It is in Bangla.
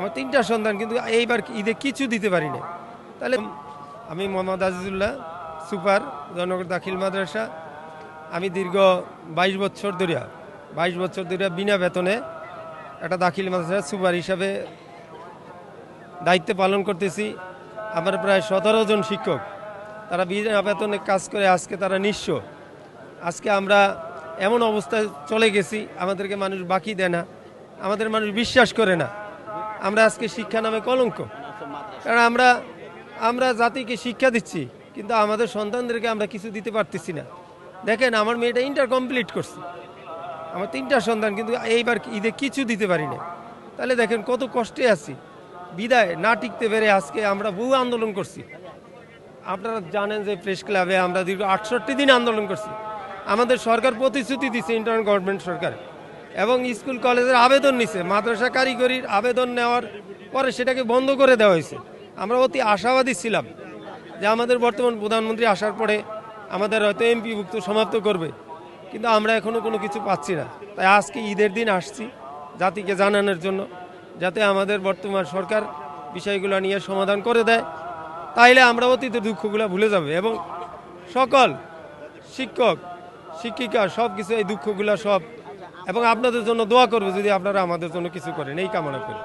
আমার 3টা সন্তান, কিন্তু এইবার ঈদে কিছু দিতে পারি না। তাহলে আমি মোহাম্মদ আজিজুল্লাহ, সুপার জনগণ দাখিল মাদ্রাসা। আমি দীর্ঘ 22 বছর ধরে বিনা বেতনে একটা দাখিল মাদ্রাসা সুপার হিসাবে দায়িত্ব পালন করতেছি। আমার প্রায় 17 জন শিক্ষক, তারা বিনা বেতনে কাজ করে আজকে তারা নিঃস্ব। আজকে আমরা এমন অবস্থায় চলে গেছি, আমাদেরকে মানুষ বাকি দেয় না, আমাদের মানুষ বিশ্বাস করে না। আমরা আজকে শিক্ষা নামে কলঙ্ক, কারণ আমরা জাতিকে শিক্ষা দিচ্ছি, কিন্তু আমাদের সন্তানদেরকে আমরা কিছু দিতে পারতেছি না। দেখেন, আমার মেয়েটা ইন্টার কমপ্লিট করছে, আমার 3টা সন্তান, কিন্তু এইবার ঈদে কিছু দিতে পারি না। তাহলে দেখেন কত কষ্টে আছি। বিদায় না টিকতে পেরে আজকে আমরা বহু আন্দোলন করছি। আপনারা জানেন যে প্রেস ক্লাবে আমরা দীর্ঘ 68 দিন আন্দোলন করছি। আমাদের সরকার প্রতিশ্রুতি দিচ্ছে, ইন্টারিম গভর্নমেন্ট সরকার, এবং স্কুল কলেজের আবেদন নিছে, মাদ্রাসা কারিগরির আবেদন নেওয়ার পরে সেটাকে বন্ধ করে দেওয়া হয়েছে। আমরা অতি আশাবাদী ছিলাম যে আমাদের বর্তমান প্রধানমন্ত্রী আসার পরে আমাদের হয়তো এমপিভুক্ত সমাপ্ত করবে, কিন্তু আমরা এখনও কোনো কিছু পাচ্ছি না। তাই আজকে ঈদের দিন আসছি জাতিকে জানানোর জন্য, যাতে আমাদের বর্তমান সরকার বিষয়গুলো নিয়ে সমাধান করে দেয়। তাইলে আমরা অতীতের দুঃখগুলো ভুলে যাব, এবং সকল শিক্ষক শিক্ষিকা সব কিছু এই দুঃখগুলো সব, এবং আপনাদের জন্য দোয়া করবে যদি আপনারা আমাদের জন্য কিছু করেন, এই কামনা করি।